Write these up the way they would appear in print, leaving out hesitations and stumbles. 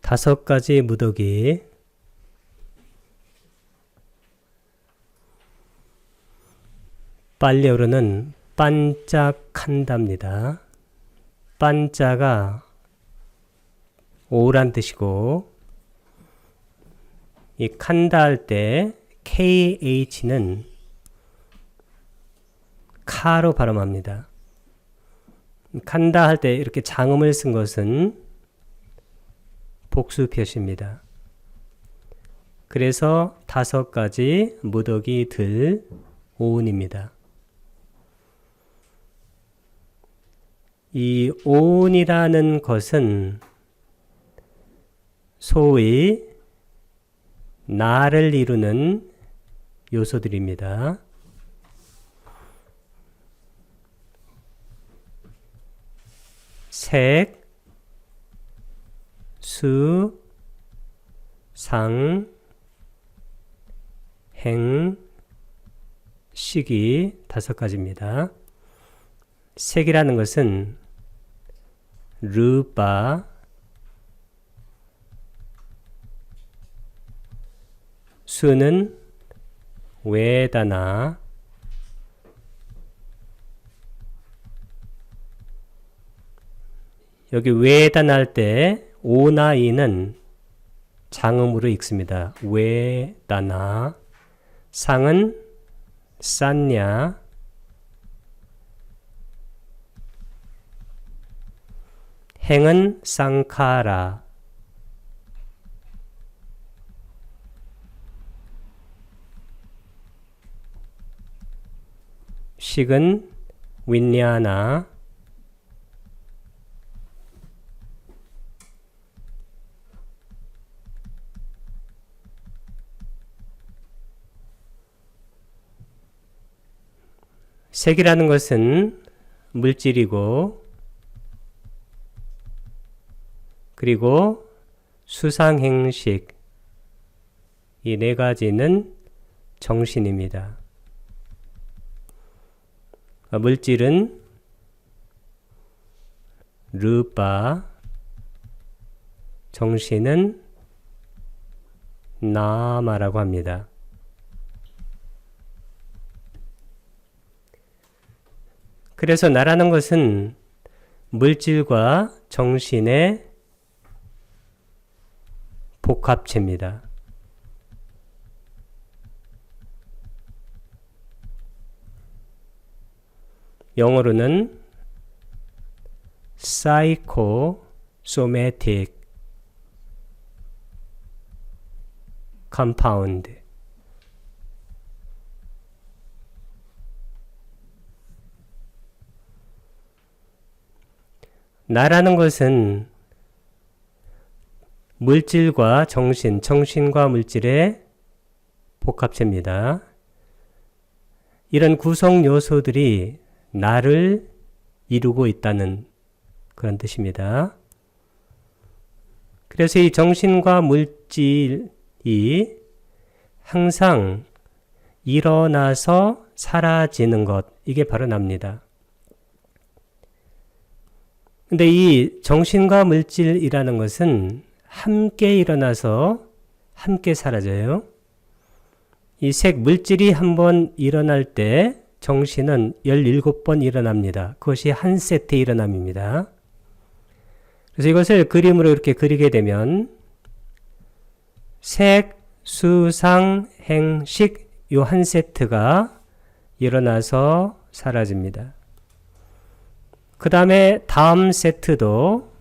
5가지 무더기. 빨리 오르는 반짝한답니다. 반짝가 오란 뜻이고, 이 칸다 할 때 KH는 카로 발음합니다. 칸다 할 때 이렇게 장음을 쓴 것은 복수 표시입니다. 그래서 5가지 무더기 들 오운입니다. 이 오운이라는 것은 소위 나를 이루는 요소들입니다. 색, 수, 상, 행, 식이 5가지입니다. 색이라는 것은 르바, 수는 웨다나, 여기 웨다나 할 때 오나 이는 장음으로 읽습니다. 웨다나. 상은 싼냐, 행은 쌍카라, 식은 윈냐나, 색이라는 것은 물질이고, 그리고 수상행식, 이 4가지는 정신입니다. 물질은 르바, 정신은 나마라고 합니다. 그래서 나라는 것은 물질과 정신의 복합체입니다. 영어로는 psychosomatic compound. 나라는 것은 물질과 정신, 정신과 물질의 복합체입니다. 이런 구성 요소들이 나를 이루고 있다는 그런 뜻입니다. 그래서 이 정신과 물질이 항상 일어나서 사라지는 것, 이게 바로 납니다. 근데 이 정신과 물질이라는 것은 함께 일어나서 함께 사라져요. 이 색 물질이 한번 일어날 때 정신은 17번 일어납니다. 그것이 한 세트 일어남입니다. 그래서 이것을 그림으로 이렇게 그리게 되면 색, 수, 상, 행, 식, 요 한 세트가 일어나서 사라집니다. 그 다음에 다음 세트도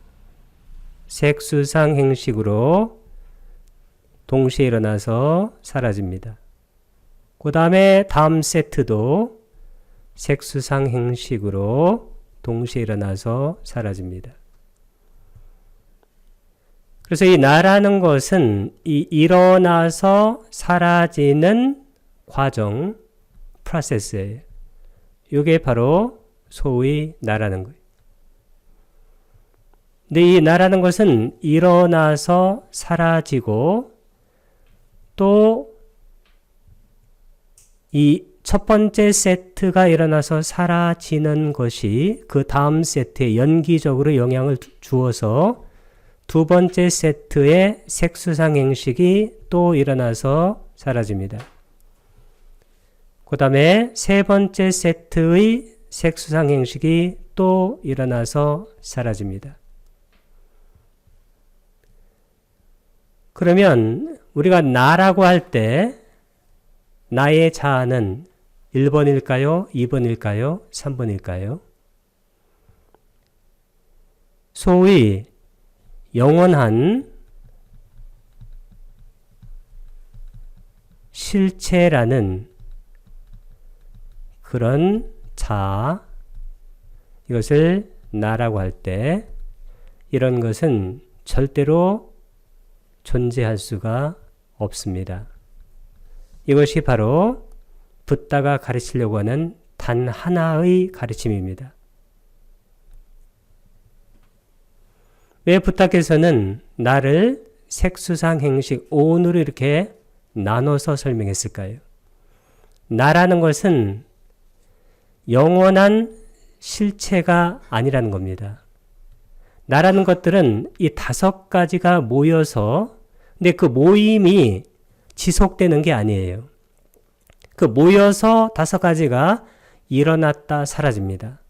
색, 수, 상, 행식으로 동시에 일어나서 사라집니다. 그 다음에 다음 세트도 색, 수, 상, 행식으로 동시에 일어나서 사라집니다. 그래서 이 나라는 것은 이 일어나서 사라지는 과정, 프로세스예요. 이게 바로 소위 나라는 거예요. 근데 이 나라는 것은 일어나서 사라지고 또 이 첫 번째 세트가 일어나서 사라지는 것이 그 다음 세트에 연기적으로 영향을 주어서 두 번째 세트의 색수상 행식이 또 일어나서 사라집니다. 그 다음에 세 번째 세트의 색수상 행식이 또 일어나서 사라집니다. 그러면 우리가 나라고 할 때 나의 자아는 1번일까요? 2번일까요? 3번일까요? 소위 영원한 실체라는 그런 자아, 이것을 나라고 할 때 이런 것은 절대로 존재할 수가 없습니다. 이것이 바로 붓다가 가르치려고 하는 단 하나의 가르침입니다. 왜 붓다께서는 나를 색수상 행식 오온으로 이렇게 나눠서 설명했을까요? 나라는 것은 영원한 실체가 아니라는 겁니다. 나라는 것들은 이 5가지가 모여서, 근데 그 모임이 지속되는 게 아니에요. 그 모여서 5가지가 일어났다 사라집니다.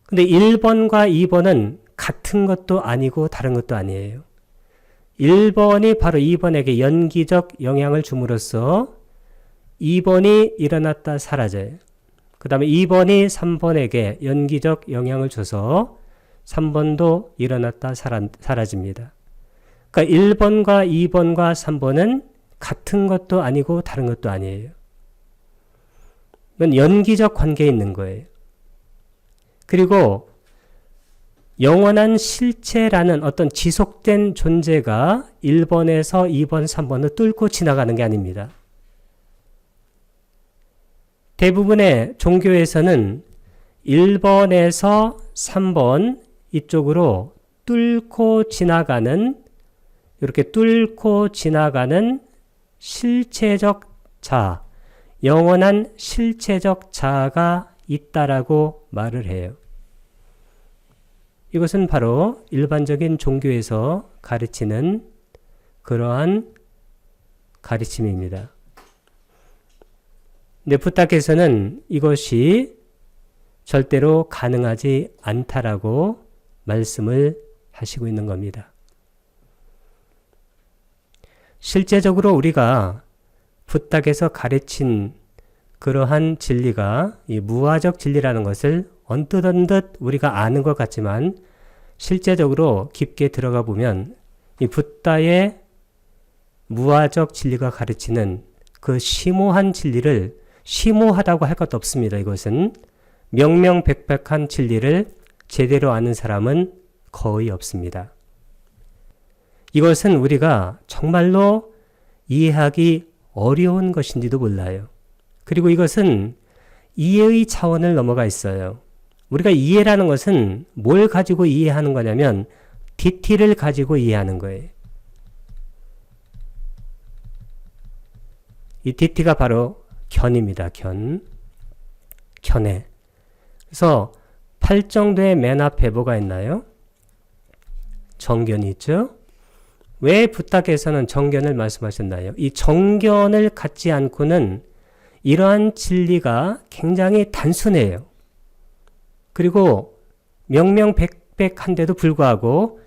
근데 1번과 2번은 같은 것도 아니고 다른 것도 아니에요. 1번이 바로 2번에게 연기적 영향을 줌으로써 2번이 일어났다 사라져요. 그 다음에 2번이 3번에게 연기적 영향을 줘서 3번도 일어났다 사라집니다. 그러니까 1번과 2번과 3번은 같은 것도 아니고 다른 것도 아니에요. 이건 연기적 관계에 있는 거예요. 그리고 영원한 실체라는 어떤 지속된 존재가 1번에서 2번, 3번을 뚫고 지나가는 게 아닙니다. 대부분의 종교에서는 1번에서 3번 이쪽으로 뚫고 지나가는, 이렇게 뚫고 지나가는 실체적 자아, 영원한 실체적 자아가 있다라고 말을 해요. 이것은 바로 일반적인 종교에서 가르치는 그러한 가르침입니다. 근데 붓다께서는 이것이 절대로 가능하지 않다라고 말씀을 하시고 있는 겁니다. 실제적으로 우리가 붓다께서 가르친 그러한 진리가 이 무아적 진리라는 것을 언뜻 우리가 아는 것 같지만 실제적으로 깊게 들어가 보면 이 붓다의 무아적 진리가 가르치는 그 심오한 진리를, 심오하다고 할 것도 없습니다. 이것은 명명백백한 진리를 제대로 아는 사람은 거의 없습니다. 이것은 우리가 정말로 이해하기 어려운 것인지도 몰라요. 그리고 이것은 이해의 차원을 넘어가 있어요. 우리가 이해라는 것은 뭘 가지고 이해하는 거냐면 디테일을 가지고 이해하는 거예요. 이 디테일가 바로 견입니다. 견해. 그래서 팔정도의 맨 앞에 뭐가 있나요? 정견이 있죠? 왜 붓다께서는 정견을 말씀하셨나요? 이 정견을 갖지 않고는 이러한 진리가 굉장히 단순해요. 그리고 명명백백한데도 불구하고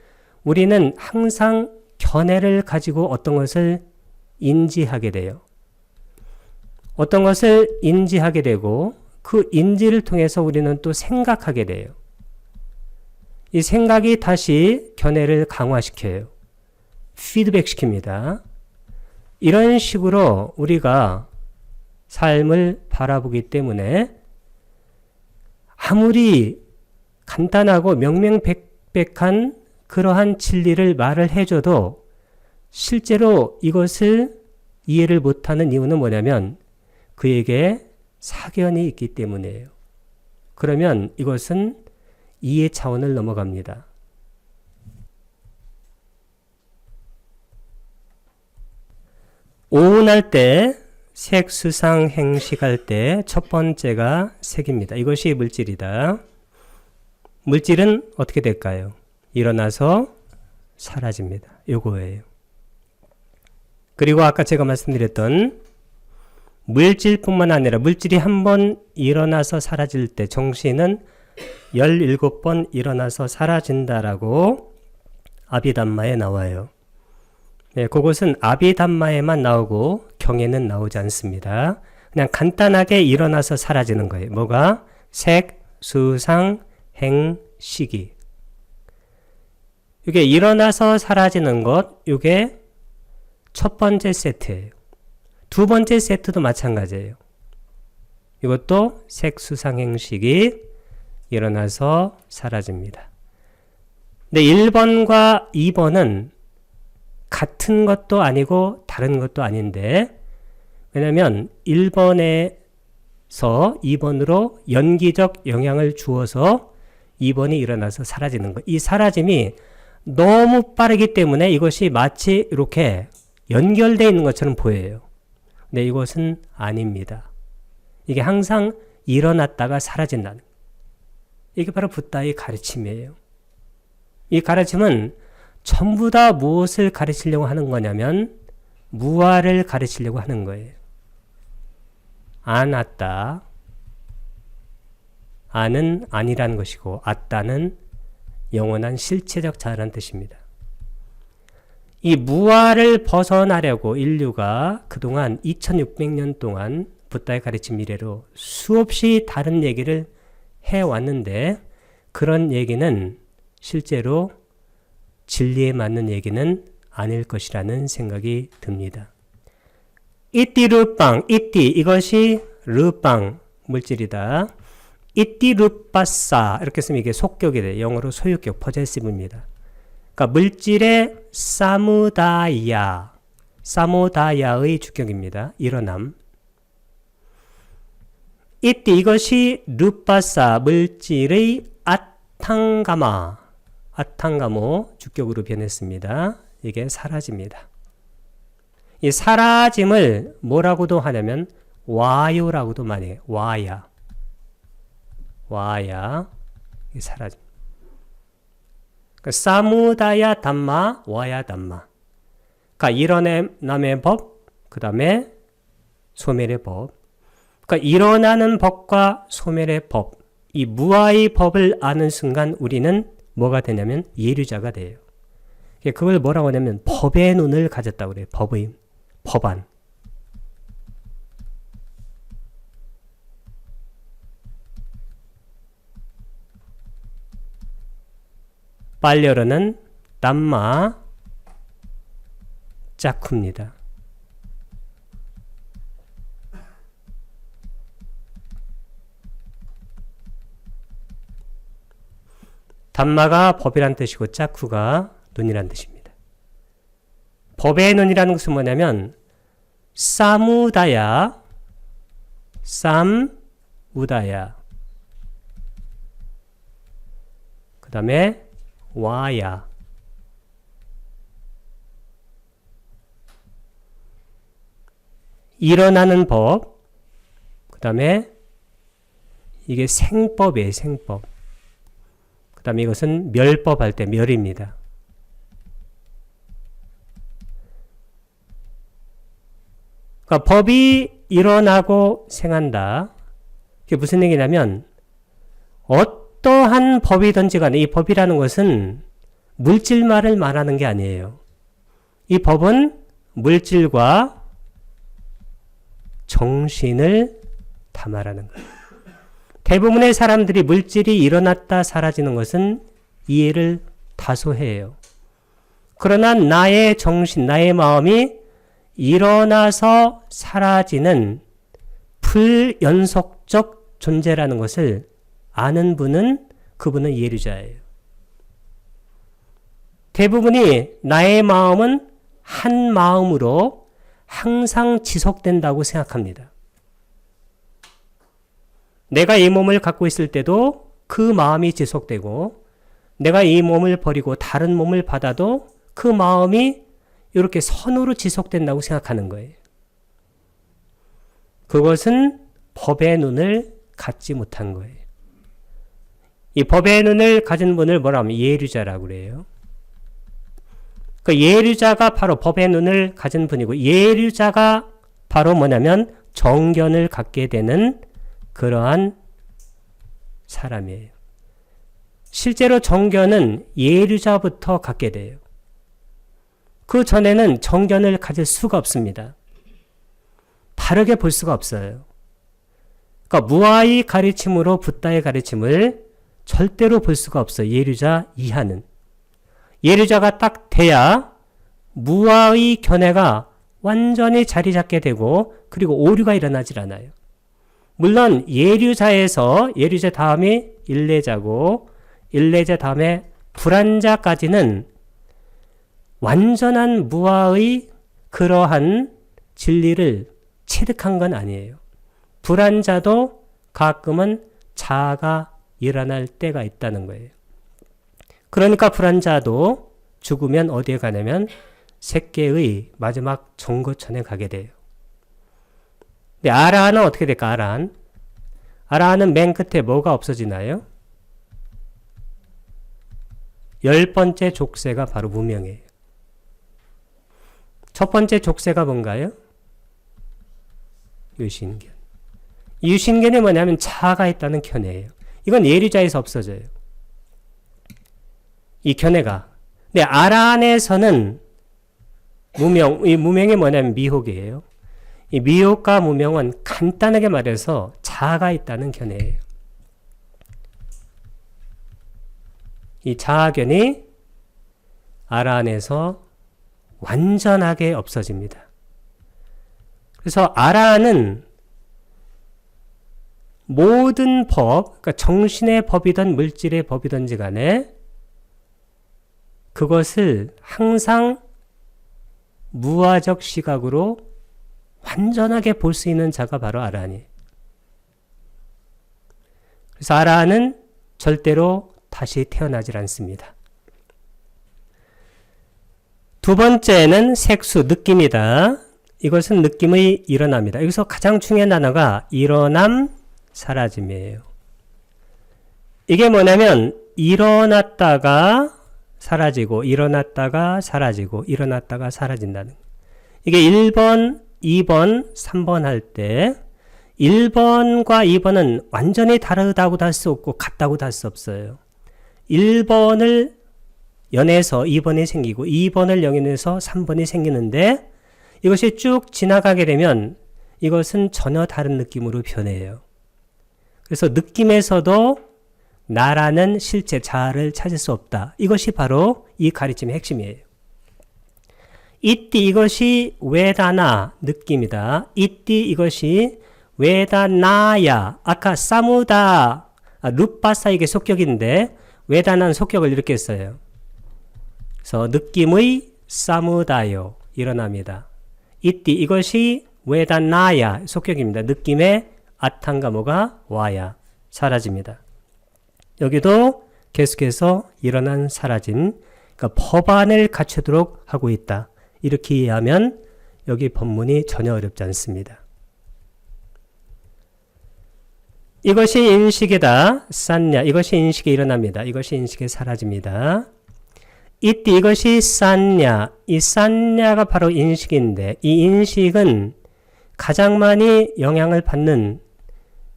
우리는 항상 견해를 가지고 어떤 것을 인지하게 돼요. 어떤 것을 인지하게 되고 그 인지를 통해서 우리는 또 생각하게 돼요. 이 생각이 다시 견해를 강화시켜요. 피드백 시킵니다. 이런 식으로 우리가 삶을 바라보기 때문에 아무리 간단하고 명명백백한 그러한 진리를 말을 해줘도 실제로 이것을 이해를 못하는 이유는 뭐냐면 그에게 사견이 있기 때문이에요. 그러면 이것은 이해 차원을 넘어갑니다. 오운할 때, 색수상 행식할 때 첫 번째가 색입니다. 이것이 물질이다. 물질은 어떻게 될까요? 일어나서 사라집니다. 요거예요. 그리고 아까 제가 말씀드렸던 물질뿐만 아니라 물질이 한 번 일어나서 사라질 때 정신은 17번 일어나서 사라진다라고 아비담마에 나와요. 네, 그것은 아비담마에만 나오고 경에는 나오지 않습니다. 그냥 간단하게 일어나서 사라지는 거예요. 뭐가? 색, 수상, 행, 식이. 이게 일어나서 사라지는 것, 이게 첫 번째 세트예요. 두 번째 세트도 마찬가지예요. 이것도 색, 수상, 행, 식이 일어나서 사라집니다. 근데 1번과 2번은 같은 것도 아니고 다른 것도 아닌데, 왜냐면 1번에서 2번으로 연기적 영향을 주어서 2번이 일어나서 사라지는 것. 이 사라짐이 너무 빠르기 때문에 이것이 마치 이렇게 연결되어 있는 것처럼 보여요. 근데 이것은 아닙니다. 이게 항상 일어났다가 사라진다는 거예요. 이게 바로 붓다의 가르침이에요. 이 가르침은 전부 다 무엇을 가르치려고 하는 거냐면 무아를 가르치려고 하는 거예요. 아낫다. 아는 아니라는 것이고 아따는 영원한 실체적 자라는 뜻입니다. 이 무아를 벗어나려고 인류가 그동안 2600년 동안 붓다의 가르침 이래로 수없이 다른 얘기를 해왔는데 그런 얘기는 실제로 진리에 맞는 얘기는 아닐 것이라는 생각이 듭니다. 이띠 르빵, 이띠 이것이 르빵 물질이다. 이띠 르빠싸 이렇게 쓰면 이게 속격이 돼요. 영어로 소유격 포제시브입니다. 그러니까 물질의 사무다야, 사무다야의 주격입니다. 일어남. 이띠 이것이 르빠싸 물질의 아탕가마, 아탕가모 주격으로 변했습니다. 이게 사라집니다. 이 사라짐을 뭐라고도 하냐면 와요라고도 많이 해요. 와야. 와야. 이 사라짐. 그러니까 사무다야 담마, 와야 담마. 그러니까 일어남의 법, 그 다음에 소멸의 법. 그러니까 일어나는 법과 소멸의 법, 이 무아의 법을 아는 순간 우리는 뭐가 되냐면 예류자가 돼요. 그걸 뭐라고 하냐면 법의 눈을 가졌다고 그래요. 법의, 법안. 빨려르는 담마 짝쿠입니다. 담마가 법이란 뜻이고 짝쿠가 눈이란 뜻입니다. 법의 눈이라는 것은 뭐냐면 사무다야, 쌈우다야, 그 다음에 와야, 일어나는 법, 그 다음에 이게 생법이에요. 생법. 그 다음에 이것은 멸법 할 때 멸입니다. 그러니까 법이 일어나고 생한다. 이게 무슨 얘기냐면 어떠한 법이든지 간에 이 법이라는 것은 물질만을 말하는 게 아니에요. 이 법은 물질과 정신을 다 말하는 거예요. 대부분의 사람들이 물질이 일어났다 사라지는 것은 이해를 다소 해요. 그러나 나의 정신, 나의 마음이 일어나서 사라지는 불연속적 존재라는 것을 아는 분은 그분은 예류자예요. 대부분이 나의 마음은 한 마음으로 항상 지속된다고 생각합니다. 내가 이 몸을 갖고 있을 때도 그 마음이 지속되고 내가 이 몸을 버리고 다른 몸을 받아도 그 마음이 이렇게 선으로 지속된다고 생각하는 거예요. 그것은 법의 눈을 갖지 못한 거예요. 이 법의 눈을 가진 분을 뭐라 하면 예류자라고 그래요. 그 예류자가 바로 법의 눈을 가진 분이고 예류자가 바로 뭐냐면 정견을 갖게 되는 그러한 사람이에요. 실제로 정견은 예류자부터 갖게 돼요. 그 전에는 정견을 가질 수가 없습니다. 바르게 볼 수가 없어요. 그러니까 무아의 가르침으로 붓다의 가르침을 절대로 볼 수가 없어요. 예류자 이하는. 예류자가 딱 돼야 무아의 견해가 완전히 자리 잡게 되고 그리고 오류가 일어나질 않아요. 물론 예류자에서 예류자 다음이 일례자고 일례자 다음에 불안자까지는 완전한 무아의 그러한 진리를 체득한 건 아니에요. 불안자도 가끔은 자아가 일어날 때가 있다는 거예요. 그러니까 불안자도 죽으면 어디에 가냐면 세계의 마지막 정거천에 가게 돼요. 근데 아라한은 어떻게 될까? 아라한은 맨 끝에 뭐가 없어지나요? 10번째 족쇄가 바로 무명이에요. 첫 번째 족쇄가 뭔가요? 유신견. 유신견이 뭐냐면 자아가 있다는 견해예요. 이건 예류자에서 없어져요. 이 견해가. 근데 아라한에서는 이 무명이 뭐냐면 미혹이에요. 이 미혹과 무명은 간단하게 말해서 자아가 있다는 견해예요. 이 자아견이 아라한에서 완전하게 없어집니다. 그래서 아라한은 모든 법, 그러니까 정신의 법이든 물질의 법이든지 간에 그것을 항상 무아적 시각으로 완전하게 볼 수 있는 자가 바로 아라한이에요. 그래서 아라한은 절대로 다시 태어나질 않습니다. 두 번째는 색수, 느낌이다. 이것은 느낌의 일어남이다. 여기서 가장 중요한 단어가 일어남, 사라짐이에요. 이게 뭐냐면 일어났다가 사라지고 일어났다가 사라지고 일어났다가 사라진다는 거예요. 이게 1번, 2번, 3번 할 때 1번과 2번은 완전히 다르다고도 할 수 없고 같다고도 할 수 없어요. 1번을 연해서 2번이 생기고 2번을 연해서 3번이 생기는데 이것이 쭉 지나가게 되면 이것은 전혀 다른 느낌으로 변해요. 그래서 느낌에서도 나라는 실체, 자아를 찾을 수 없다. 이것이 바로 이 가르침의 핵심이에요. 이띠 이것이 웨다나 느낌이다. 이띠 이것이 웨다나야 아까 사무다 루파사 이게 속격인데 웨다나는 속격을 이렇게 써요. 그래서 느낌의 사무다요 일어납니다. 이띠 이것이 웨다나야 속격입니다. 느낌의 아탄가모가 와야 사라집니다. 여기도 계속해서 일어난 사라짐, 그러니까 법안을 갖추도록 하고 있다. 이렇게 이해하면 여기 법문이 전혀 어렵지 않습니다. 이것이 인식이다. 산냐. 이것이 인식에 일어납니다. 이것이 인식에 사라집니다. 이때 이것이 산냐. 이 산냐가 바로 인식인데 이 인식은 가장 많이 영향을 받는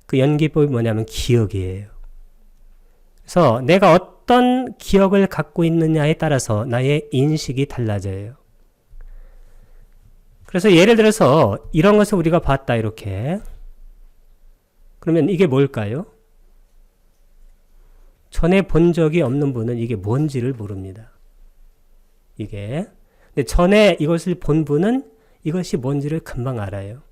그 연기법이 뭐냐면 기억이에요. 그래서 내가 어떤 기억을 갖고 있느냐에 따라서 나의 인식이 달라져요. 그래서 예를 들어서 이런 것을 우리가 봤다 이렇게. 그러면 이게 뭘까요? 전에 본 적이 없는 분은 이게 뭔지를 모릅니다. 이게. 근데 전에 이것을 본 분은 이것이 뭔지를 금방 알아요.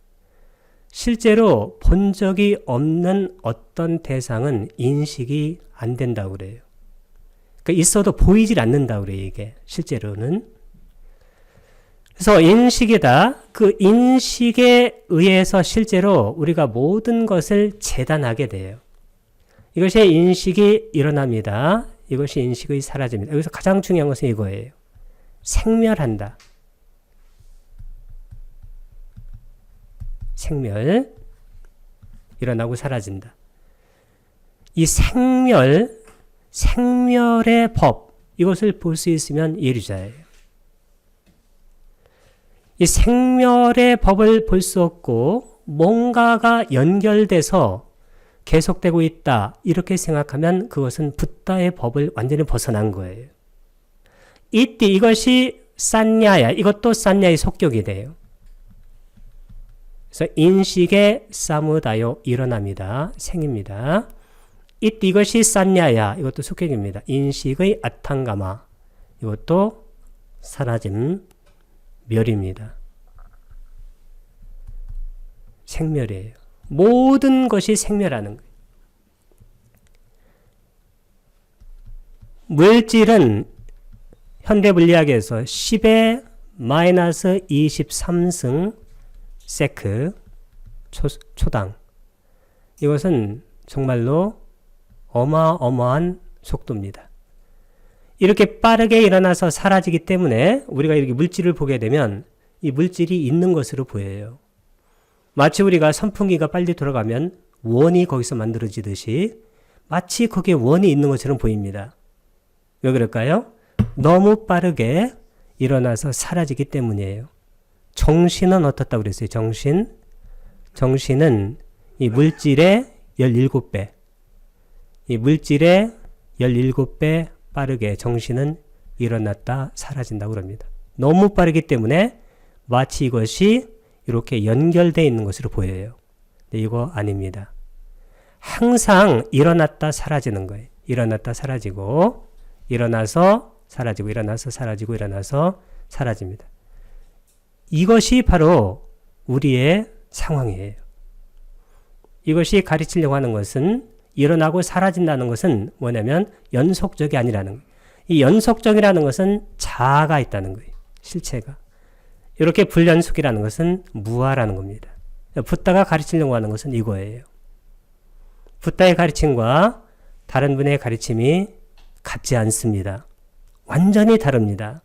실제로 본 적이 없는 어떤 대상은 인식이 안 된다고 그래요. 그러니까 있어도 보이질 않는다고 그래요, 이게. 실제로는. 그래서 인식이다. 그 인식에 의해서 실제로 우리가 모든 것을 재단하게 돼요. 이것이 인식이 일어납니다. 이것이 인식의 사라집니다. 여기서 가장 중요한 것은 이거예요. 생멸한다. 생멸. 일어나고 사라진다. 이 생멸의 법, 이것을 볼 수 있으면 예류자예요. 이 생멸의 법을 볼 수 없고 뭔가가 연결돼서 계속되고 있다. 이렇게 생각하면 그것은 붓다의 법을 완전히 벗어난 거예요. 이것이 산냐야. 이것도 산냐의 속격이 돼요. 그래서 인식의 사무다요 일어납니다. 생입니다. 이것이 산냐야. 이것도 속격입니다. 인식의 아탕가마. 이것도 사라짐, 멸입니다. 생멸이에요. 모든 것이 생멸하는 거예요. 물질은 현대물리학에서 10의 마이너스 23승 세크 초당. 이것은 정말로 어마어마한 속도입니다. 이렇게 빠르게 일어나서 사라지기 때문에 우리가 이렇게 물질을 보게 되면 이 물질이 있는 것으로 보여요. 마치 우리가 선풍기가 빨리 돌아가면 원이 거기서 만들어지듯이 마치 거기에 원이 있는 것처럼 보입니다. 왜 그럴까요? 너무 빠르게 일어나서 사라지기 때문이에요. 정신은 어떻다고 그랬어요? 정신은 이 물질의 17배. 이 물질의 17배 빠르게 정신은 일어났다 사라진다고 그럽니다. 너무 빠르기 때문에 마치 이것이 이렇게 연결되어 있는 것으로 보여요. 근데 이거 아닙니다. 항상 일어났다 사라지는 거예요. 일어났다 사라지고 일어나서 사라지고 일어나서 사라지고 일어나서 사라집니다. 이것이 바로 우리의 상황이에요. 이것이 가르치려고 하는 것은 일어나고 사라진다는 것은 뭐냐면 연속적이 아니라는 거예요. 이 연속적이라는 것은 자아가 있다는 거예요. 실체가. 이렇게 불연속이라는 것은 무아라는 겁니다. 붓다가 가르치려고 하는 것은 이거예요. 붓다의 가르침과 다른 분의 가르침이 같지 않습니다. 완전히 다릅니다.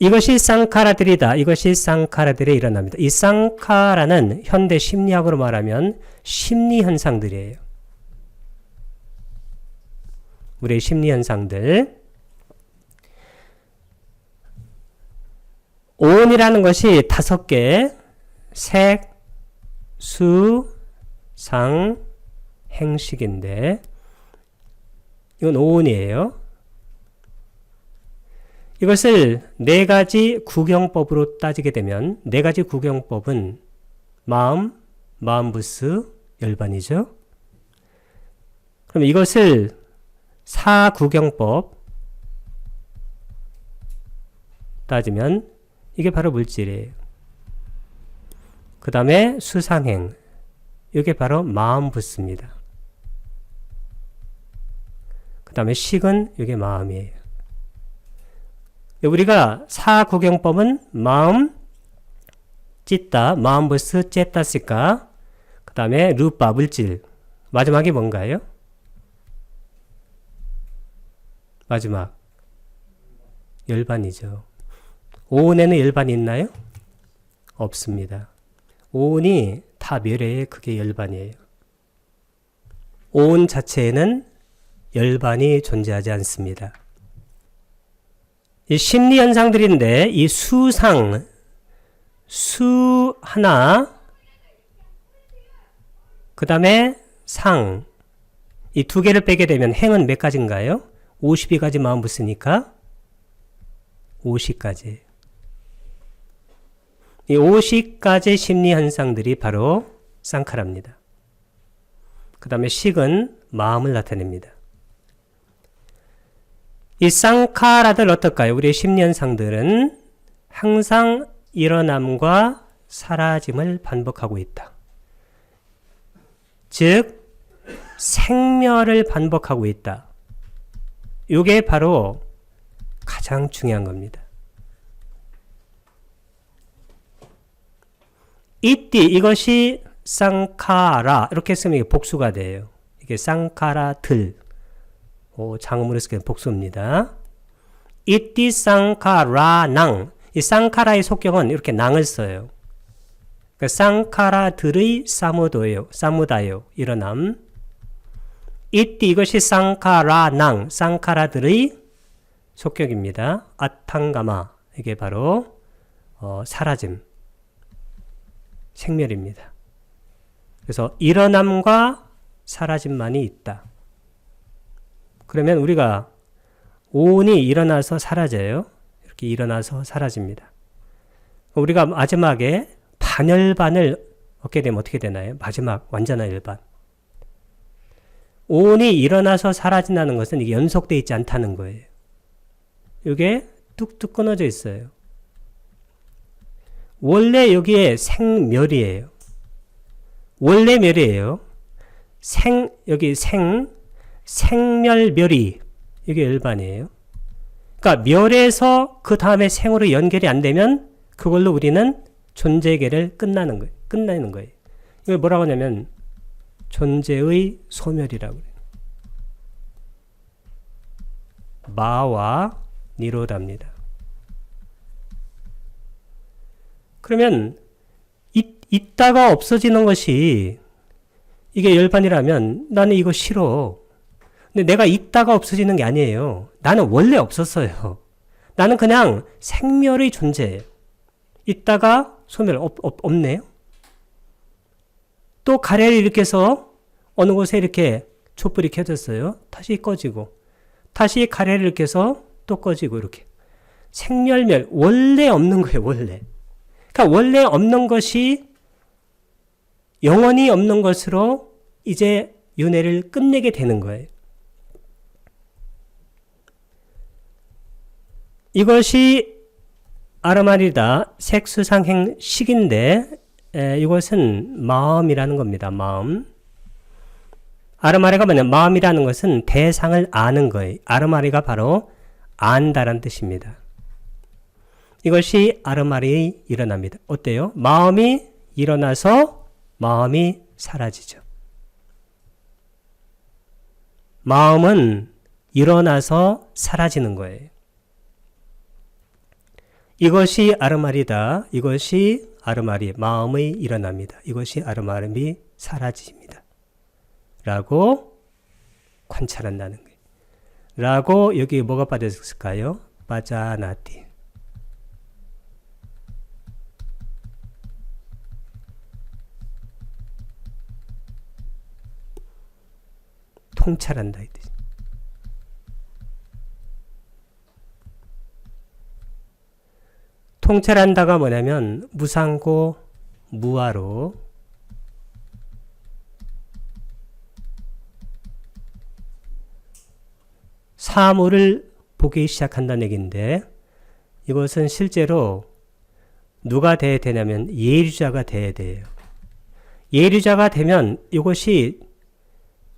이것이 쌍카라들이다. 이것이 쌍카라들에 일어납니다. 이 쌍카라는 현대 심리학으로 말하면 심리 현상들이에요. 우리의 심리 현상들. 오온이라는 것이 5개, 색, 수, 상, 행식인데 이건 오온이에요. 이것을 4가지 구경법으로 따지게 되면 4가지 구경법은 마음, 마음부스, 열반이죠. 그럼 이것을 4구경법 따지면 이게 바로 물질이에요. 그 다음에 수상행, 이게 바로 마음부스입니다. 그 다음에 식은 이게 마음이에요. 우리가 4구경법은 마음, 찢다, 마음부스, 쨌다시까, 그 다음에 루파, 물질. 마지막이 뭔가요? 마지막. 열반이죠. 오온에는 열반이 있나요? 없습니다. 오온이 다 멸해에 그게 열반이에요. 오온 자체에는 열반이 존재하지 않습니다. 이 심리 현상들인데 이 수상, 수 하나, 그 다음에 상, 이 2개를 빼게 되면 행은 몇 가지인가요? 52가지 마음부스니까 50가지. 이 50가지 심리 현상들이 바로 쌍카라입니다. 그 다음에 식은 마음을 나타냅니다. 이 쌍카라들 어떨까요? 우리의 심리 현상들은 항상 일어남과 사라짐을 반복하고 있다. 즉 생멸을 반복하고 있다. 이게 바로 가장 중요한 겁니다. 이것이 쌍카라 이렇게 쓰면 이게 복수가 돼요. 이게 쌍카라들 장음으로 쓰면 복수입니다. 이띠 쌍카라낭, 이 쌍카라의 속격은 이렇게 낭을 써요. 그러니까 쌍카라들의 사무다요 일어남. 이띠 이것이 쌍카라낭, 쌍카라들의 속격입니다. 아탕가마 이게 바로 사라짐, 생멸입니다. 그래서 일어남과 사라짐만이 있다. 그러면 우리가 오온이 일어나서 사라져요. 이렇게 일어나서 사라집니다. 우리가 마지막에 반열반을 얻게 되면 어떻게 되나요? 마지막 완전한 열반. 오온이 일어나서 사라진다는 것은 이게 연속되어 있지 않다는 거예요. 이게 뚝뚝 끊어져 있어요. 원래 여기에 생멸이에요. 원래 멸이에요. 여기 생멸멸이 이게 열반이에요. 그러니까 멸에서 그 다음에 생으로 연결이 안 되면 그걸로 우리는 존재계를 끝나는 거예요. 이걸 뭐라고 하냐면 존재의 소멸이라고 해요. 마와 니로다입니다. 그러면 있다가 없어지는 것이 이게 열반이라면 나는 이거 싫어. 근데 내가 있다가 없어지는 게 아니에요. 나는 원래 없었어요. 나는 그냥 생멸의 존재예요. 있다가 소멸 없네요. 또 가래를 이렇게 해서 어느 곳에 이렇게 촛불이 켜졌어요. 다시 꺼지고 다시 가래를 이렇게 해서 또 꺼지고 이렇게 생멸멸 원래 없는 거예요. 원래. 그러니까 원래 없는 것이 영원히 없는 것으로 이제 윤회를 끝내게 되는 거예요. 이것이 아르마리다 색수상행식인데 이것은 마음이라는 겁니다. 마음. 아르마리가 뭐냐? 마음이라는 것은 대상을 아는 거예요. 아르마리가 바로 안다란 뜻입니다. 이것이 아르마리에 일어납니다. 어때요? 마음이 일어나서 마음이 사라지죠. 마음은 일어나서 사라지는 거예요. 이것이 아르마리다. 이것이 아르마리, 마음의 일어납니다. 이것이 아르마리 사라집니다. 라고 관찰한다는 거예요. 라고 여기 뭐가 빠졌을까요? 빠자나티. 통찰한다 이 뜻. 통찰한다가 뭐냐면 무상고 무아로 사물을 보기 시작한다는 얘기인데 이것은 실제로 누가 돼야 되냐면 예류자가 돼야 돼요. 예류자가 되면 이것이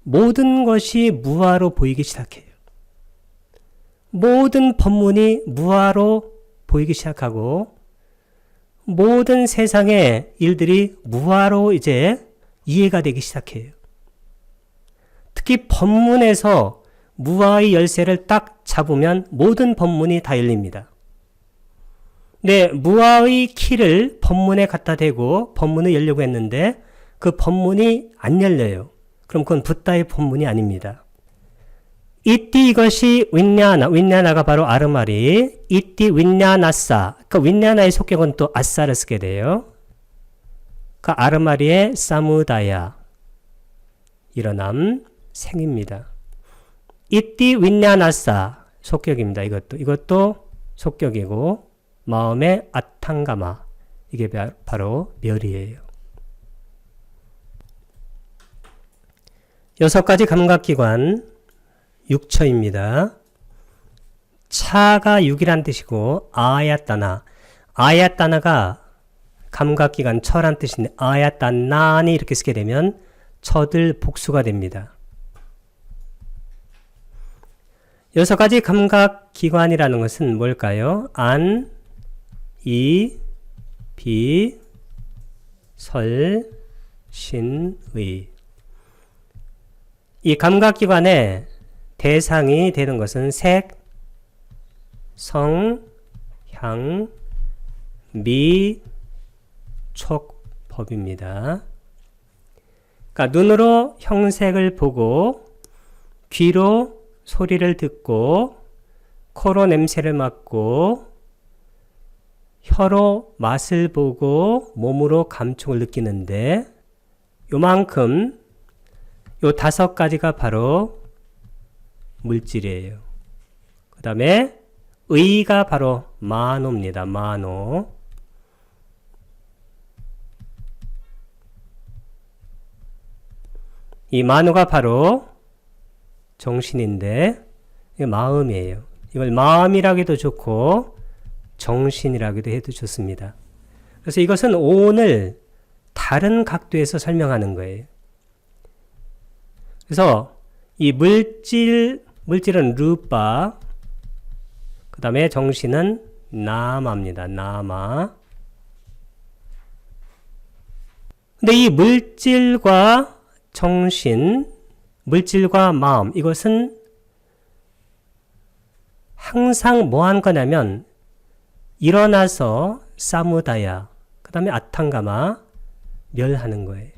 모든 것이 무아로 보이기 시작해요. 모든 법문이 무아로 보이기 시작하고 모든 세상의 일들이 무아로 이제 이해가 되기 시작해요. 특히 법문에서 무아의 열쇠를 딱 잡으면 모든 법문이 다 열립니다. 네, 무아의 키를 법문에 갖다 대고 법문을 열려고 했는데 그 법문이 안 열려요. 그럼 그건 붓다의 법문이 아닙니다. 이띠 이것이 윈냐나가 바로 아르마리, 이띠 윈냐나싸. 그 윈냐나의 속격은 또 아싸를 쓰게 돼요. 그 아르마리의 사무다야, 일어남, 생입니다. 이띠 윈냐나싸, 속격입니다. 이것도 속격이고 마음의 아탕가마, 이게 바로 멸이에요. 6가지 감각기관 6처입니다. 차가 6이란 뜻이고 아야따나가 감각기관 처란 뜻인데 아야따나니 이렇게 쓰게 되면 처들 복수가 됩니다. 6가지 감각기관이라는 것은 뭘까요? 안, 이, 비, 설, 신, 의. 이 감각기관의 대상이 되는 것은 색, 성, 향, 미, 촉, 법입니다. 그러니까 눈으로 형색을 보고 귀로 소리를 듣고 코로 냄새를 맡고 혀로 맛을 보고 몸으로 감촉을 느끼는데 요만큼 요 5가지가 바로 물질이에요. 그 다음에 의가 바로 만호입니다. 만호. 이 만호가 바로 정신인데 이게 마음이에요. 이걸 마음이라고 해도 좋고 정신이라고도 해도 좋습니다. 그래서 이것은 오온을 다른 각도에서 설명하는 거예요. 그래서 이 물질은 루파, 그 다음에 정신은 나마입니다. 나마. 근데 이 물질과 정신, 물질과 마음, 이것은 항상 뭐 한 거냐면 일어나서 사무다야, 그 다음에 아탕가마, 멸하는 거예요.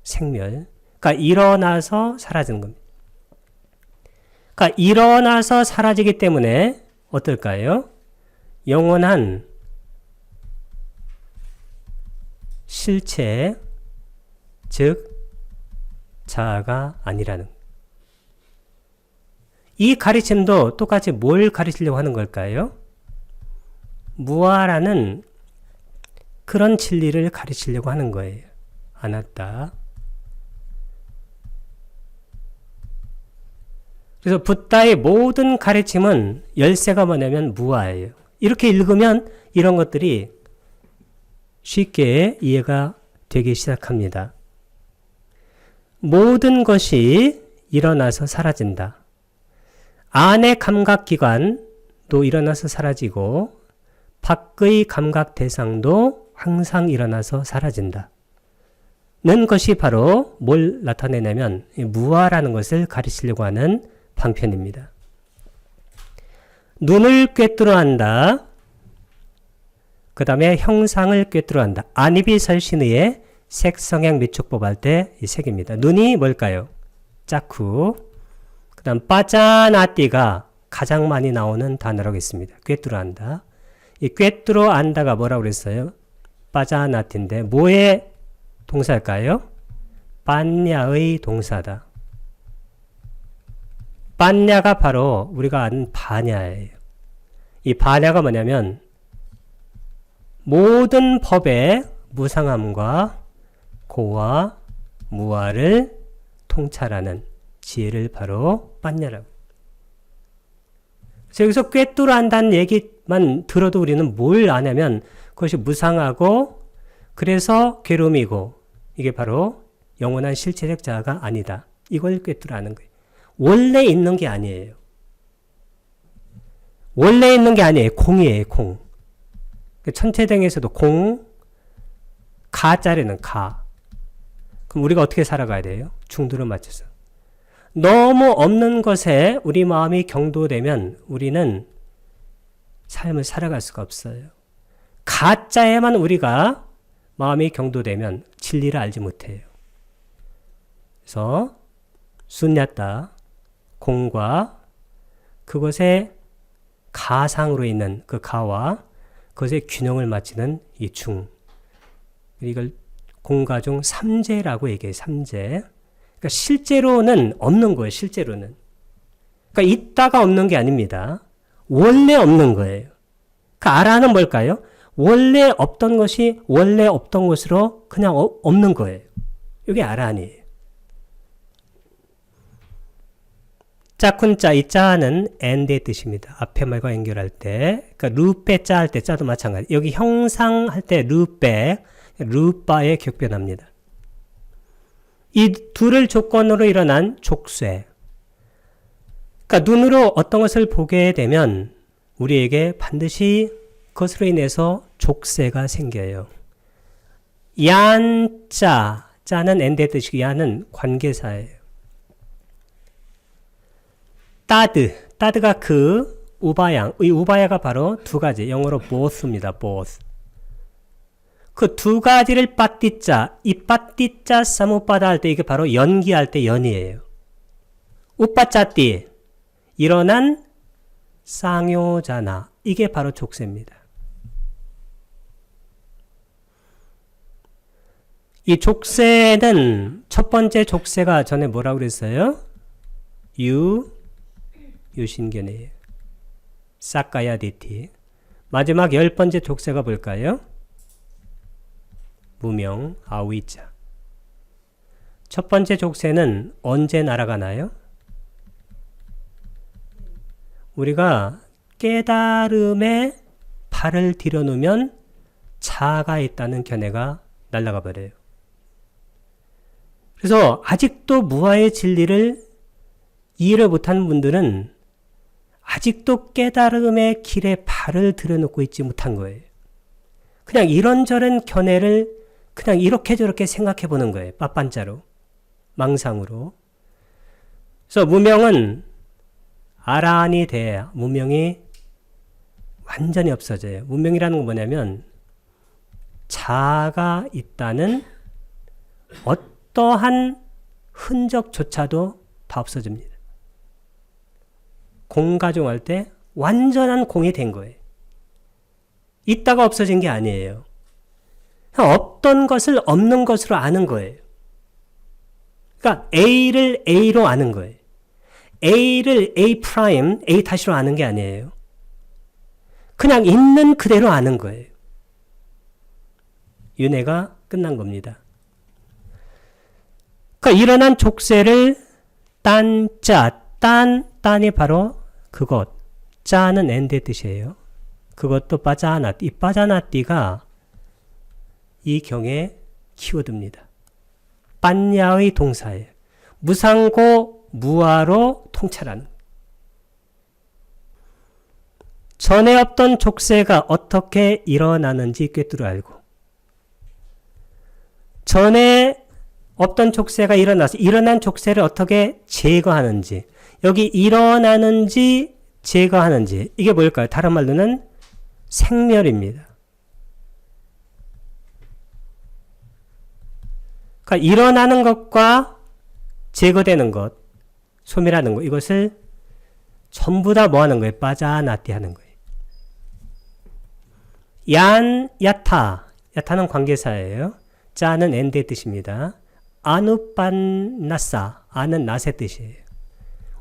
생멸. 그러니까 일어나서 사라지는 겁니다. 그러니까 일어나서 사라지기 때문에 어떨까요? 영원한 실체, 즉 자아가 아니라는 거예요. 이 가르침도 똑같이 뭘 가르치려고 하는 걸까요? 무아라는 그런 진리를 가르치려고 하는 거예요. 아나타. 그래서 붓다의 모든 가르침은 열쇠가 뭐냐면 무아예요. 이렇게 읽으면 이런 것들이 쉽게 이해가 되기 시작합니다. 모든 것이 일어나서 사라진다. 안의 감각기관도 일어나서 사라지고 밖의 감각 대상도 항상 일어나서 사라진다. 는 것이 바로 뭘 나타내냐면 무아라는 것을 가르치려고 하는 방편입니다. 눈을 꿰뚫어 한다. 그 다음에 형상을 꿰뚫어 한다. 아니비설신의의 색성향 미촉법 할 때 이 색입니다. 눈이 뭘까요? 짜쿠. 그 다음 빠짜나띠가 가장 많이 나오는 단어라고 있습니다. 꿰뚫어 한다. 이 꿰뚫어 안다가 뭐라고 그랬어요? 빠짜나띠인데 뭐의 동사일까요? 빤야의 동사다. 빤야가 바로 우리가 아는 바냐예요. 이 바냐가 뭐냐면 모든 법의 무상함과 고와 무아를 통찰하는 지혜를 바로 빤야라고. 그래서 여기서 꿰뚫어 한다는 얘기만 들어도 우리는 뭘 아냐면 그것이 무상하고 그래서 괴로움이고 이게 바로 영원한 실체적 자아가 아니다. 이걸 꿰뚫어 하는 거예요. 원래 있는 게 아니에요. 원래 있는 게 아니에요. 공이에요. 공. 천체등에서도 공, 가짜리는 가. 그럼 우리가 어떻게 살아가야 돼요? 중도를 맞춰서. 너무 없는 것에 우리 마음이 경도되면 우리는 삶을 살아갈 수가 없어요. 가짜에만 우리가 마음이 경도되면 진리를 알지 못해요. 그래서 순야따, 공과 그것의 가상으로 있는 그 가와 그것의 균형을 맞추는 이 중. 이걸 공가 중 삼재라고 얘기해요. 삼재. 그러니까 실제로는 없는 거예요. 실제로는. 그러니까 있다가 없는 게 아닙니다. 원래 없는 거예요. 그 아라는 뭘까요? 원래 없던 것이 원래 없던 것으로 그냥 없는 거예요. 이게 아라니에요. 짜쿤짜, 이 짜는 엔드의 뜻입니다. 앞에 말과 연결할 때. 그러니까 루페 짜 할 때 짜도 마찬가지. 여기 형상 할 때 루페, 루빠에 격변합니다. 이 둘을 조건으로 일어난 족쇄. 그러니까 눈으로 어떤 것을 보게 되면 우리에게 반드시 그것으로 인해서 족쇄가 생겨요. 얀짜, 짜는 엔드의 뜻이고 야는 관계사예요. 따드가 그 우바양, 이 우바야가 바로 두 가지, 영어로 both입니다. both. 그 두 가지를 빠띠짜, 이 빠띠짜 사무빠다 할 때 이게 바로 연기할 때 연이에요. 우빠짜띠, 일어난 쌍요자나 이게 바로 족쇄입니다. 이 족쇄는 첫 번째 족쇄가 전에 뭐라고 그랬어요? 유신견이에요. 사카야디티. 마지막 10번째 족쇄가 뭘까요? 무명, 아위자. 첫 번째 족쇄는 언제 날아가나요? 우리가 깨달음에 발을 들여놓으면 자아가 있다는 견해가 날아가 버려요. 그래서 아직도 무아의 진리를 이해를 못하는 분들은 아직도 깨달음의 길에 발을 들여놓고 있지 못한 거예요. 그냥 이런저런 견해를 그냥 이렇게 저렇게 생각해 보는 거예요. 빠빤자로. 망상으로. 그래서 무명은 아란이 돼야 무명이 완전히 없어져요. 무명이라는 건 뭐냐면 자아가 있다는 어떠한 흔적조차도 다 없어집니다. 공가종할 때 완전한 공이 된 거예요. 있다가 없어진 게 아니에요. 없던 것을 없는 것으로 아는 거예요. 그러니까 A를 A로 아는 거예요. A를 A 프라임, A 다시로 아는 게 아니에요. 그냥 있는 그대로 아는 거예요. 윤회가 끝난 겁니다. 그러니까 일어난 족쇄를 딴자, 딴이 바로 그것, 자는 엔드의 뜻이에요. 그것도 빠자나띠, 이 빠자나띠가 이 경의 키워드입니다. 빤야의 동사예요. 무상고 무아로 통찰하는. 전에 없던 족쇄가 어떻게 일어나는지 꿰뚫어 알고, 전에 없던 족쇄가 일어나서 일어난 족쇄를 어떻게 제거하는지, 여기 일어나는지 제거하는지, 이게 뭘까요? 다른 말로는 생멸입니다. 그러니까 일어나는 것과 제거되는 것, 소멸하는 것, 이것을 전부 다 뭐 하는 거예요? 빠자나띠 하는 거예요. 야타는 관계사예요. 자는 엔드의 뜻입니다. 아누빤나사, 아는 낫의 뜻이에요.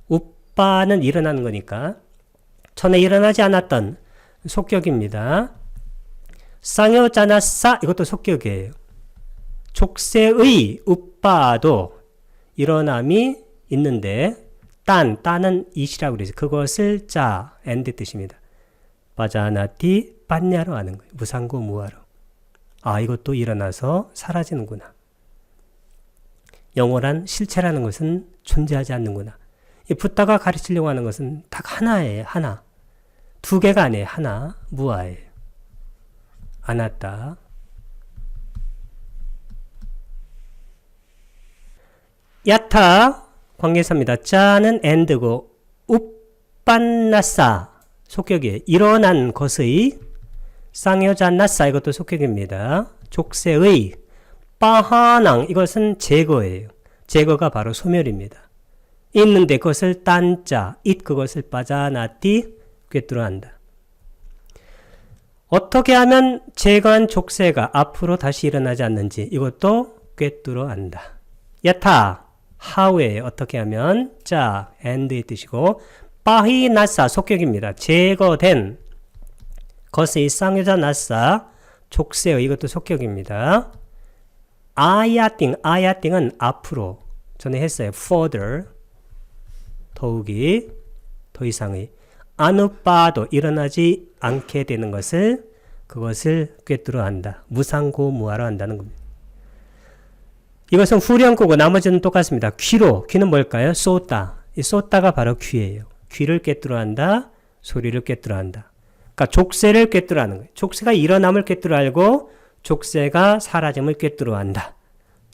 우빠는 일어나는 거니까 전에 일어나지 않았던 속격입니다. 쌍요자나사, 이것도 속격이에요. 족쇄의 우빠도 일어남이 있는데 딴은 이시라고 그러죠. 그것을 자, 엔드 뜻입니다. 빠자나티 빤야로 하는 거예요. 무상고 무아로. 아, 이것도 일어나서 사라지는구나. 영원한 실체라는 것은 존재하지 않는구나. 이 붓다가 가르치려고 하는 것은 딱 하나예요. 하나. 두 개가 아니에요. 하나. 무아예요. 아나따. 야타 관계사입니다. 자는 엔드고 우빤나사 속격이에요. 일어난 것의 쌍여자나사, 이것도 속격입니다. 족쇄의 빠하낭, 이것은 제거예요. 제거가 바로 소멸입니다. 있는데 그것을 딴자, 그것을 빠자나띠 꿰뚫어 한다. 어떻게 하면 제거한 족쇄가 앞으로 다시 일어나지 않는지 이것도 꿰뚫어 안다. 야타 하우에 어떻게 하면 자, 엔드의 뜻이고, 빠히나사 속격입니다. 제거된 것의 쌍여자나사 족쇄의, 이것도 속격입니다. 아야띵은 앞으로, 전에 했어요. further, 더욱이, 더 이상의. 아누빠도 일어나지 않게 되는 것을, 그것을 꿰뚫어 한다. 무상고무아로 한다는 겁니다. 이것은 후련고고 나머지는 똑같습니다. 귀는 뭘까요? 쏟다. 이 쏟다가 바로 귀예요. 귀를 꿰뚫어 한다. 소리를 꿰뚫어 한다. 그러니까 족쇄를 꿰뚫어 하는 거예요. 족쇄가 일어남을 꿰뚫어 알고 족쇄가 사라짐을 꿰뚫어 한다.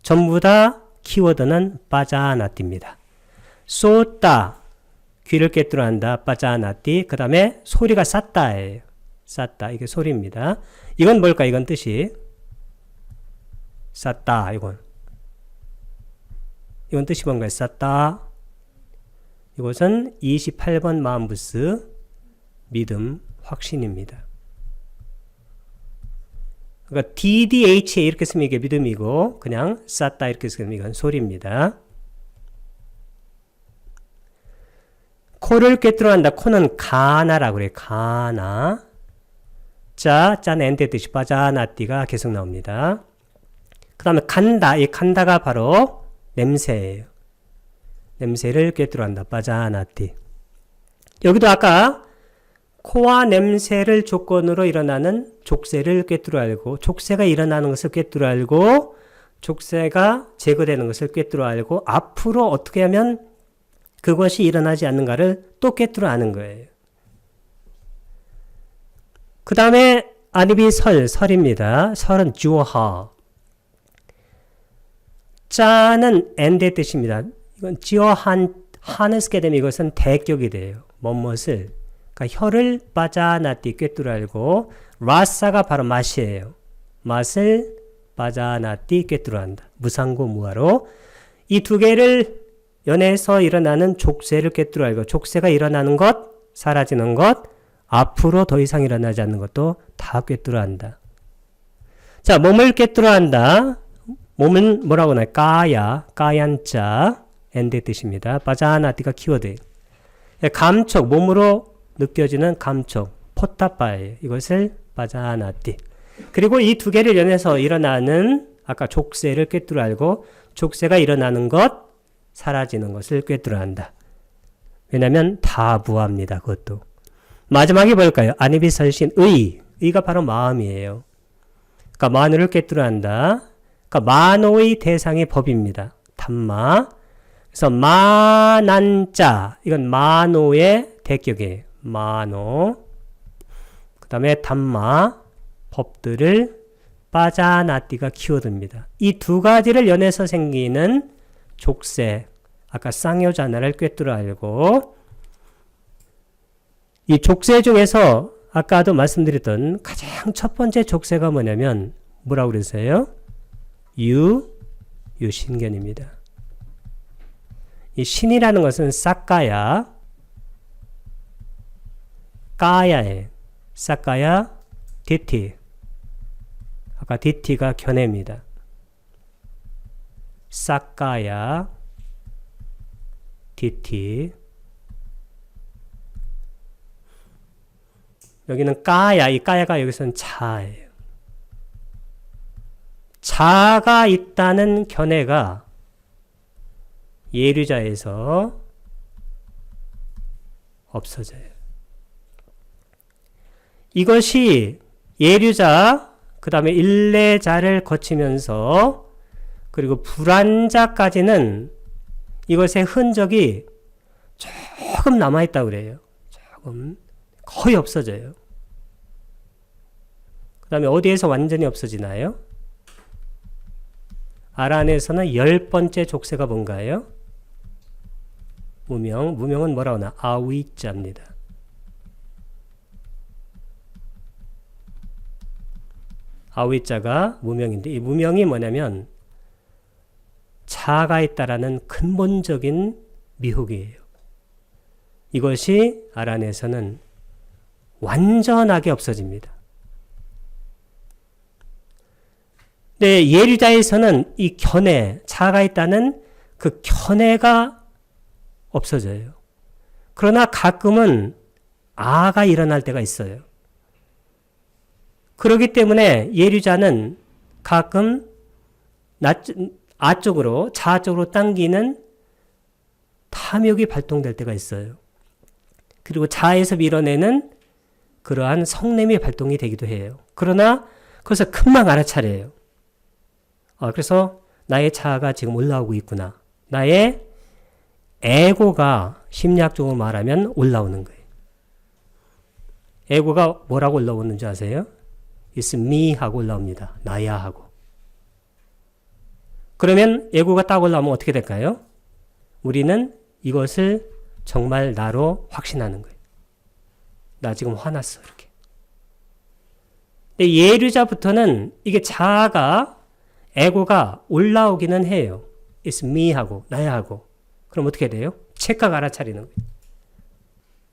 전부 다 키워드는 빠자나띠입니다. 쏟다, 귀를 꿰뚫어 한다. 빠자나띠. 그 다음에 소리가 쌌다예요. 쌌다, 이게 소리입니다. 이건 뭘까? 이건 뜻이 쌌다. 이건 뜻이 뭔가요? 쌌다. 이것은 28번 마음부스 믿음, 확신입니다. 그러니까 DDH에 이렇게 쓰면 이게 믿음이고 그냥 쌓다 이렇게 쓰면 이건 소리입니다. 코를 꿰뚫어간다. 코는 가나라고 그래요. 가나. 자, 짠, 엔데 뜻이 빠자나띠가 계속 나옵니다. 그 다음에 간다. 이 간다가 바로 냄새예요. 냄새를 꿰뚫어간다. 빠자나띠. 여기도 아까 코와 냄새를 조건으로 일어나는 족쇄를 꿰뚫어 알고, 족쇄가 일어나는 것을 꿰뚫어 알고, 족쇄가 제거되는 것을 꿰뚫어 알고, 앞으로 어떻게 하면 그것이 일어나지 않는가를 또 꿰뚫어 아는 거예요. 그 다음에 아니비 설입니다. 설은 주어하. 짜는 엔데 뜻입니다. 이건 하는 쓰게 되면 이것은 대격이 돼요. 뭐뭇을. 그러니까 혀를 빠자나띠 꿰뚫어 알고, 라사가 바로 맛이에요. 맛을 빠자나띠 꿰뚫어 한다. 무상고 무화로. 이 두 개를 연에서 일어나는 족쇄를 꿰뚫어 알고, 족쇄가 일어나는 것, 사라지는 것, 앞으로 더 이상 일어나지 않는 것도 다 꿰뚫어 한다. 자, 몸을 꿰뚫어 한다. 몸은 뭐라고 하나요? 까얀자, 엔데 뜻입니다. 빠자나띠가 키워드. 감촉, 몸으로 느껴지는 감촉, 포타파예요. 이것을 빠자나띠. 그리고 이 두 개를 연해서 일어나는 아까 족쇄를 꿰뚫어 알고, 족쇄가 일어나는 것, 사라지는 것을 꿰뚫어 한다. 왜냐하면 다부합니다. 그것도. 마지막에 뭘까요? 아니비설신 의가 바로 마음이에요. 그러니까 만우를 꿰뚫어 한다. 그러니까 만오의 대상의 법입니다. 담마. 그래서 만안자, 이건 만오의 대격이에요. 만오. 그 다음에 담마, 법들을 빠자나띠가 키워듭니다. 이 두 가지를 연해서 생기는 족쇄, 아까 쌍요자나를 꿰뚫어 알고, 이 족쇄 중에서 아까도 말씀드렸던 가장 첫 번째 족쇄가 뭐냐면 뭐라고 그랬어요? 유신견입니다. 이 신이라는 것은 싹가야, 까야에, 싹가야, 디티. 아까 디티가 견해입니다. 싹가야, 디티. 여기는 까야, 이 까야가 여기서는 자예요. 자가 있다는 견해가 예류자에서 없어져요. 이것이 예류자, 그 다음에 일례자를 거치면서 그리고 불안자까지는 이것의 흔적이 조금 남아있다고 그래요. 조금. 거의 없어져요. 그 다음에 어디에서 완전히 없어지나요? 아란에서는 10번째 족쇄가 뭔가요? 무명. 무명은 뭐라고 하나? 아위자입니다. 아위자가 무명인데, 이 무명이 뭐냐면 자가 있다라는 근본적인 미혹이에요. 이것이 아란에서는 완전하게 없어집니다. 근데 예류자에서는 이 견해, 자가 있다는 그 견해가 없어져요. 그러나 가끔은 아가 일어날 때가 있어요. 그렇기 때문에 예류자는 가끔 아 쪽으로, 자 쪽으로 당기는 탐욕이 발동될 때가 있어요. 그리고 자에서 밀어내는 그러한 성냄이 발동이 되기도 해요. 그러나 그것을 금방 알아차려요. 그래서 나의 자아가 지금 올라오고 있구나. 나의 에고가 심리학적으로 말하면 올라오는 거예요. 에고가 뭐라고 올라오는지 아세요? It's me 하고 올라옵니다. 나야 하고. 그러면 에고가 딱 올라오면 어떻게 될까요? 우리는 이것을 정말 나로 확신하는 거예요. 나 지금 화났어. 이렇게. 근데 예류자부터는 이게 자아가, 에고가 올라오기는 해요. It's me 하고, 나야 하고. 그럼 어떻게 돼요? 체크가 알아차리는 거예요.